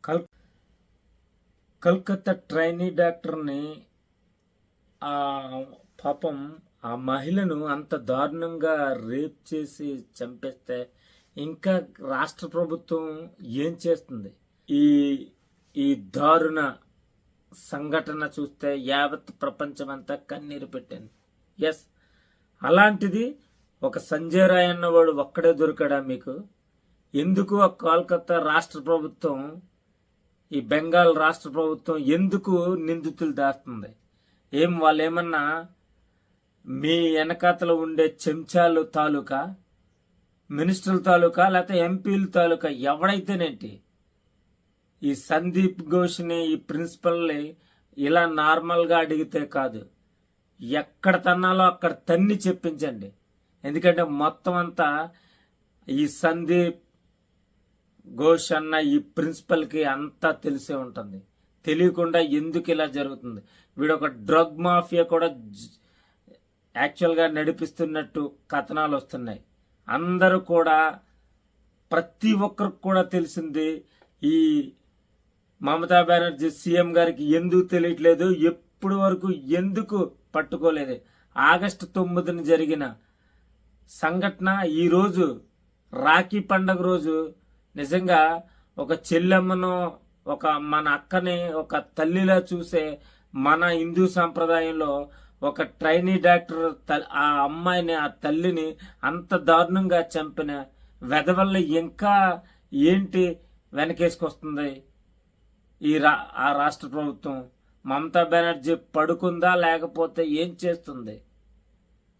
కల్ కల్కత్తా ట్రైనీ డాక్టర్ని ఆ పాపం ఆ మహిళను అంత దారుణంగా రేప్ చేసి చంపేస్తే ఇంకా రాష్ట్ర ప్రభుత్వం ఏం చేస్తుంది? ఈ ఈ దారుణ సంఘటన చూస్తే యావత్ ప్రపంచం అంతా కన్నీరు పెట్టింది. ఎస్, అలాంటిది ఒక సంజయ్ రాయ్ అన్నవాడు ఒక్కడే దొరికాడా మీకు? ఎందుకు ఆ కోల్కతా రాష్ట్ర ప్రభుత్వం, ఈ బెంగాల్ రాష్ట్ర ప్రభుత్వం ఎందుకు నిందితులు దాస్తుంది? వాళ్ళు ఏమన్నా మీ వెనకాతలో ఉండే చెంచాలు తాలూకా, మినిస్టర్ల తాలూకా, లేకపోతే ఎంపీల తాలూకా, ఎవడైతేనేంటి ఈ సందీప్ ఘోష్ని, ఈ ప్రిన్సిపల్ని ఇలా నార్మల్గా అడిగితే కాదు, ఎక్కడ తన్నాలో అక్కడ తన్ని చెప్పించండి. ఎందుకంటే మొత్తం అంతా ఈ సందీప్ ఘోష్ అన్న ఈ ప్రిన్సిపల్కి అంతా తెలిసే ఉంటుంది. తెలియకుండా ఎందుకు ఇలా జరుగుతుంది? వీడు ఒక డ్రగ్ మాఫియా కూడా యాక్చువల్గా నడిపిస్తున్నట్టు కథనాలు వస్తున్నాయి. అందరూ కూడా, ప్రతి ఒక్కరికి కూడా తెలిసింది. ఈ మమతా బెనర్జీ సీఎం గారికి ఎందుకు తెలియట్లేదు, ఎప్పుడు వరకు ఎందుకు పట్టుకోలేదు? ఆగస్టు 9న జరిగిన సంఘటన ఈరోజు రాఖీ పండగ రోజు నిజంగా ఒక చెల్లెమ్మను, ఒక మన అక్కని ఒక తల్లిలా చూసే మన హిందూ సాంప్రదాయంలో ఒక ట్రైనీ డాక్టర్ ఆ అమ్మాయిని, ఆ తల్లిని అంత దారుణంగా చంపిన వెధవల్ల ఇంకా ఏంటి వెనకేసుకొస్తుంది ఆ రాష్ట్ర ప్రభుత్వం? మమతా బెనర్జీ పడుకుందా లేకపోతే ఏం చేస్తుంది?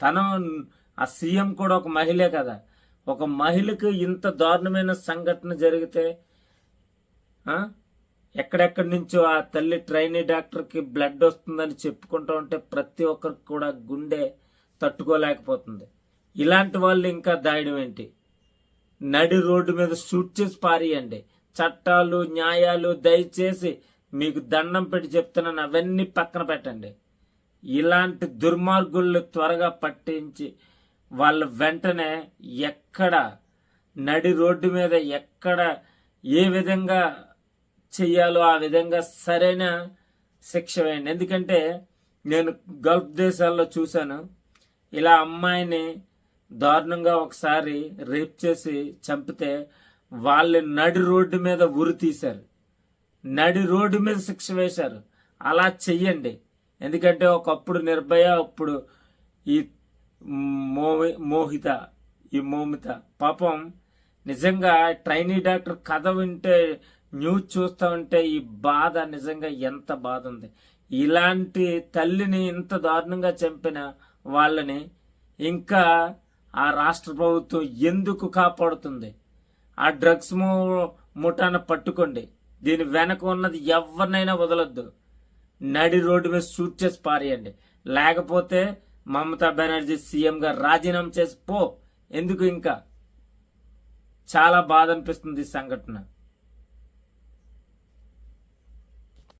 తను ఆ సీఎం కూడా ఒక మహిళే కదా. ఒక మహిళకు ఇంత దారుణమైన సంఘటన జరిగితే ఎక్కడెక్కడి నుంచో ఆ తల్లి ట్రైనీ డాక్టర్కి బ్లడ్ వస్తుందని చెప్పుకుంటూ ఉంటే ప్రతి ఒక్కరికి కూడా గుండె తట్టుకోలేకపోతుంది. ఇలాంటి వాళ్ళు ఇంకా దాయడం ఏంటి? నడి రోడ్డు మీద షూట్ చేసి పారేయండి. చట్టాలు, న్యాయాలు దయచేసి మీకు దండం పెట్టి చెప్తున్నాను, అవన్నీ పక్కన పెట్టండి. ఇలాంటి దుర్మార్గుళ్ళు త్వరగా పట్టించి వాళ్ళ వెంటనే ఎక్కడ నడి రోడ్డు మీద ఎక్కడ ఏ విధంగా చెయ్యాలో ఆ విధంగా సరైన శిక్ష వేయండి. ఎందుకంటే నేను గల్ఫ్ దేశాల్లో చూశాను, ఇలా అమ్మాయిని దారుణంగా ఒకసారి రేప్ చేసి చంపితే వాళ్ళు నడి రోడ్డు మీద ఉరి తీశారు, నడి రోడ్డు మీద శిక్ష వేశారు. అలా చెయ్యండి. ఎందుకంటే ఒకప్పుడు నిర్భయ, అప్పుడు ఈ మోమిత పాపం నిజంగా ట్రైనీ డాక్టర్ కథ వింటే, న్యూస్ చూస్తూ ఉంటే ఈ బాధ నిజంగా ఎంత బాధ ఉంది. ఇలాంటి తల్లిని ఇంత దారుణంగా చంపిన వాళ్ళని ఇంకా ఆ రాష్ట్ర ప్రభుత్వం ఎందుకు కాపాడుతుంది? ఆ డ్రగ్స్ ముఠాను పట్టుకోండి. దీని వెనక ఉన్నది ఎవరినైనా వదలొద్దు. నడి రోడ్డు మీద షూట్ చేసి పారేయండి. లేకపోతే మమతా బెనర్జీ సీఎం గా రాజీనామా చేసి పో. ఎందుకు? ఇంకా చాలా బాధ అనిపిస్తుంది ఈ సంఘటన.